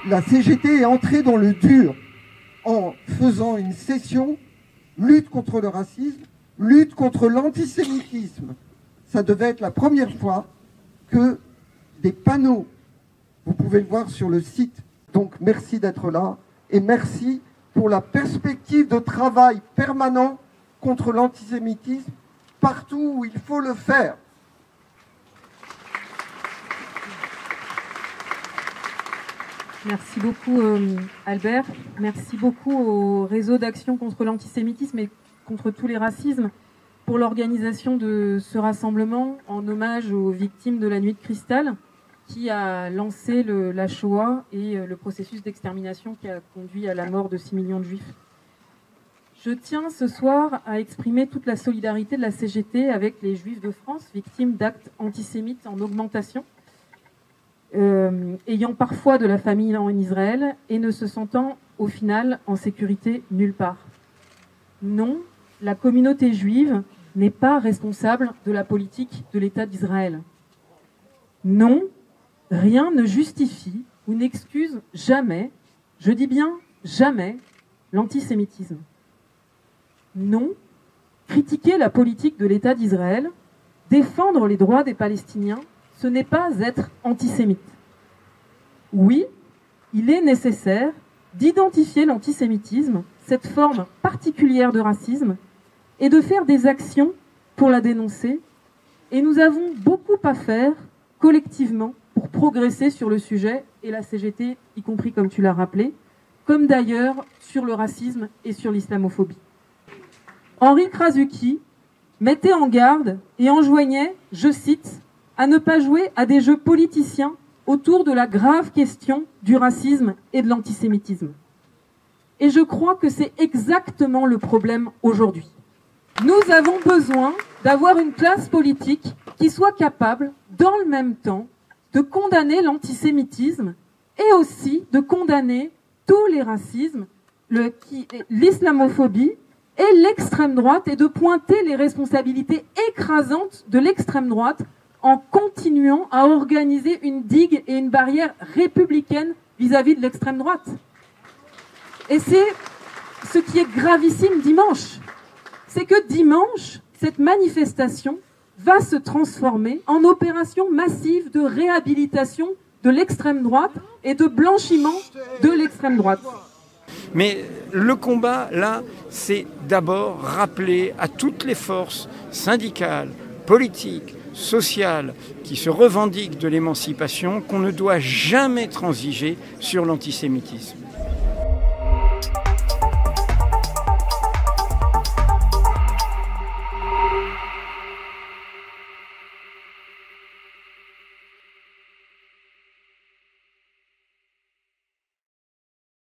La CGT est entrée dans le dur en faisant une session lutte contre le racisme, lutte contre l'antisémitisme. Ça devait être la première fois que des panneaux, vous pouvez le voir sur le site. Donc merci d'être là et merci pour la perspective de travail permanent contre l'antisémitisme partout où il faut le faire. Merci beaucoup Albert. Merci beaucoup au réseau d'action contre l'antisémitisme et contre tous les racismes pour l'organisation de ce rassemblement en hommage aux victimes de la nuit de cristal qui a lancé la Shoah et le processus d'extermination qui a conduit à la mort de 6 millions de juifs. Je tiens ce soir à exprimer toute la solidarité de la CGT avec les juifs de France victimes d'actes antisémites en augmentation, ayant parfois de la famille en Israël et ne se sentant au final en sécurité nulle part. Non, la communauté juive n'est pas responsable de la politique de l'État d'Israël. Non, rien ne justifie ou n'excuse jamais, je dis bien jamais, l'antisémitisme. Non, critiquer la politique de l'État d'Israël, défendre les droits des Palestiniens, ce n'est pas être antisémite. Oui, il est nécessaire d'identifier l'antisémitisme, cette forme particulière de racisme, et de faire des actions pour la dénoncer. Et nous avons beaucoup à faire collectivement pour progresser sur le sujet, et la CGT, y compris comme tu l'as rappelé, comme d'ailleurs sur le racisme et sur l'islamophobie. Henri Krasuki mettait en garde et enjoignait, je cite, à ne pas jouer à des jeux politiciens autour de la grave question du racisme et de l'antisémitisme. Et je crois que c'est exactement le problème aujourd'hui. Nous avons besoin d'avoir une classe politique qui soit capable, dans le même temps, de condamner l'antisémitisme et aussi de condamner tous les racismes, l'islamophobie et l'extrême droite, et de pointer les responsabilités écrasantes de l'extrême droite en continuant à organiser une digue et une barrière républicaine vis-à-vis de l'extrême droite. Et c'est ce qui est gravissime dimanche. C'est que dimanche, cette manifestation va se transformer en opération massive de réhabilitation de l'extrême droite et de blanchiment de l'extrême droite. Mais le combat, là, c'est d'abord rappeler à toutes les forces syndicales, politiques, sociales, qui se revendiquent de l'émancipation, qu'on ne doit jamais transiger sur l'antisémitisme.